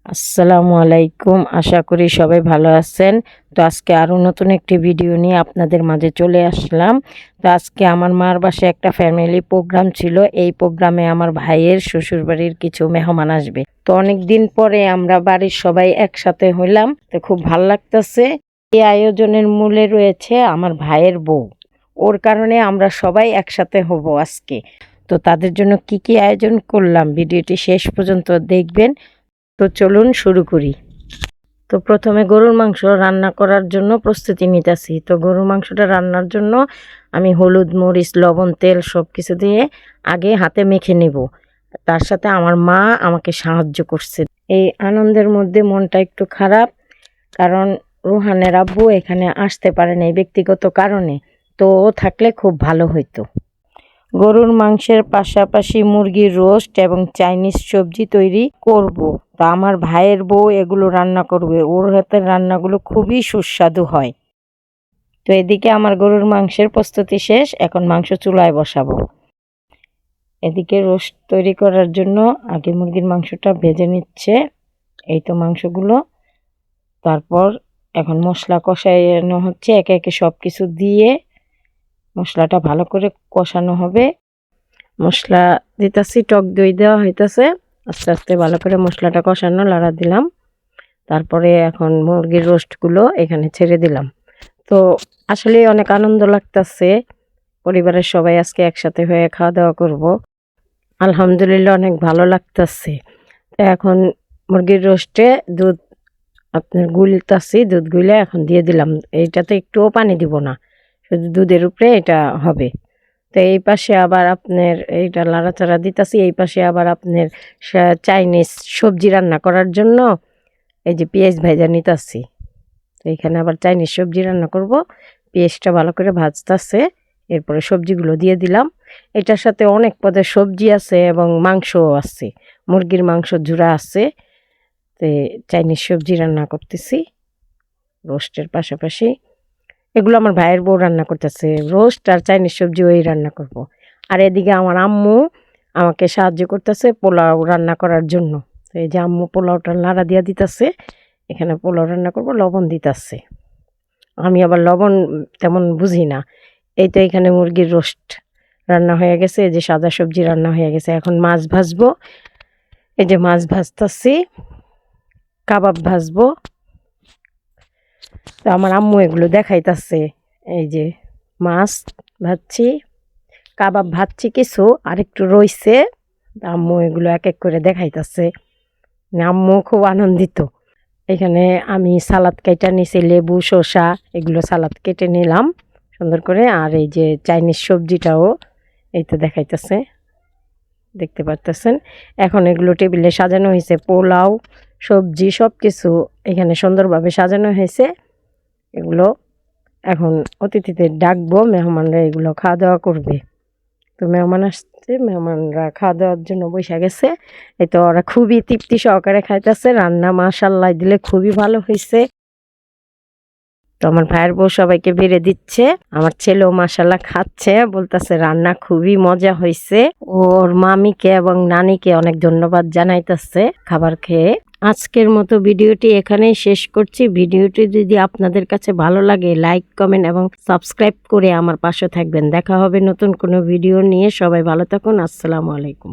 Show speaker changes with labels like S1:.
S1: আসসালামু আলাইকুম। আশা করি সবাই ভালো আছেন। তো আজকে আরও নতুন একটি ভিডিও নিয়ে আপনাদের মাঝে চলে আসলাম। তো আজকে আমার মার বাসায় একটা ফ্যামিলি প্রোগ্রাম ছিল। এই প্রোগ্রামে আমার ভাইয়ের শ্বশুরবাড়ির কিছু মেহমান আসবে। তো অনেক দিন পরে আমরা বাড়ির সবাই একসাথে হইলাম, তো খুব ভাল লাগতেছে। এই আয়োজনের মূলে রয়েছে আমার ভাইয়ের বউ। ওর কারণে আমরা সবাই একসাথে হব আজকে। তো তাদের জন্য কি কি আয়োজন করলাম ভিডিওটি শেষ পর্যন্ত দেখবেন। তো চলুন শুরু করি। তো প্রথমে গরুর মাংস রান্না করার জন্য প্রস্তুতি নিতেছি। তো গরুর মাংসটা রান্নার জন্য আমি হলুদ, মরিচ, লবণ, তেল সব কিছু দিয়ে আগে হাতে মেখে নেব। তার সাথে আমার মা আমাকে সাহায্য করছে। এই আনন্দের মধ্যে মনটা একটু খারাপ, কারণ রুহানের আব্বু এখানে আসতে পারে না এই ব্যক্তিগত কারণে। তো ও থাকলে খুব ভালো হইতো। গরুর মাংসের পাশাপাশি মুরগির রোস্ট এবং চাইনিজ সবজি তৈরি করব। তো আমার ভাইয়ের বউ এগুলো রান্না করবে। ওর হাতের রান্নাগুলো খুবই সুস্বাদু হয়। তো এদিকে আমার গরুর মাংসের প্রস্তুতি শেষ, এখন মাংস চুলায় বসাবো। এদিকে রোস্ট তৈরি করার জন্য আগে মুরগির মাংসটা ভেজে নিচ্ছে। এই তো মাংসগুলো। তারপর এখন মশলা কষানো হচ্ছে, একে একে সব কিছু দিয়ে মশলাটা ভালো করে কষানো হবে। মশলা দিতেছি, টক দই দেওয়া হইতেছে। আস্তে আস্তে ভালো করে মশলাটা কষানো লাড়া দিলাম। তারপরে এখন মুরগির রোস্টগুলো এখানে ছেড়ে দিলাম। তো আসলে অনেক আনন্দ লাগতেছে, পরিবারের সবাই আজকে একসাথে হয়ে খাওয়া দাওয়া করব। আলহামদুলিল্লাহ অনেক ভালো লাগতেছে। তো এখন মুরগির রোস্টে দুধ আপনার গুলতাছি, দুধ গুলে এখন দিয়ে দিলাম। এইটাতে একটুও পানি দিব না, শুধু দুধের উপরে এটা হবে। তো এই পাশে আবার আপনার এইটা লাড়াচাড়া দিতেছি। এই পাশে আবার আপনার চাইনিজ সবজি রান্না করার জন্য এই যে পেঁয়াজ ভাজা নিতেছি। তো এইখানে আবার চাইনিজ সবজি রান্না করব। পেঁয়াজটা ভালো করে ভাজতেছে, এরপরে সবজিগুলো দিয়ে দিলাম। এটার সাথে অনেক পদের সবজি আছে এবং মাংসও আছে, মুরগির মাংস ঝুরা আছে। তো চাইনিজ সবজি রান্না করতেছি রোস্টের পাশাপাশি। এগুলো আমার ভাইয়ের বউ রান্না করতেছে, রোস্ট আর চাইনিজ সবজি ওই রান্না করব। আর এদিকে আমার আম্মু আমাকে সাহায্য করতেছে পোলাও রান্না করার জন্য। তো এই যে আম্মু পোলাওটা লাড়া দিয়া দিতেছে, এখানে পোলাও রান্না করব, লবণ দিতেছে। আমি আবার লবণ তেমন বুঝি না। এই তো এখানে মুরগির রোস্ট রান্না হয়ে গেছে, এই যে সাদা সবজি রান্না হয়ে গেছে। এখন মাছ ভাজবো। এই যে মাছ ভাজতেছি, কাবাব ভাজবো। তো আমার আম্মু এগুলো দেখাইতেছে। এই যে মাছ ভাজছি, কাবাব ভাজছি কিছু, আর একটু রইছে। আম্মু এগুলো এক এক করে দেখাইতেছে। আম্মু খুব আনন্দিত। এখানে আমি সালাদ কেটে নিছি, লেবু, শসা এগুলো সালাদ কেটে নিলাম সুন্দর করে। আর এই যে চাইনিজ সবজিটাও এই তো দেখাইতেছে, দেখতে পারতেছেন। এখন এগুলো টেবিলে সাজানো হয়েছে, পোলাও, সবজি সব কিছু এখানে সুন্দরভাবে সাজানো হয়েছে। এগুলো এখন অতিথিদের ডাকবো, মেহমানরা এগুলো খাওয়া দাওয়া করবে। তো মেহমান আসছে, মেহমানরা খাওয়া দাওয়ার জন্য বসে গেছে। এই তো ওরা খুবই তৃপ্তি সহকারে খাইতেছে। রান্না মাশাআল্লাহ দিলে খুবই ভালো হয়েছে। তো আমার ভাইয়ের বউ সবাইকে বেড়ে দিচ্ছে, আমার ছেলেও মাশাআল্লাহ খাচ্ছে, বলতেছে রান্না খুবই মজা হয়েছে। ওর মামিকে এবং নানিকে অনেক ধন্যবাদ জানাইতেছে খাবার খেয়ে। আজকের মতো ভিডিওটি এখানেই শেষ করছি। ভিডিওটি যদি আপনাদের কাছে ভালো লাগে, লাইক, কমেন্ট এবং সাবস্ক্রাইব করে আমার পাশে থাকবেন। দেখা হবে নতুন কোনো ভিডিও নিয়ে। সবাই ভালো থাকুন। আসসালামু আলাইকুম।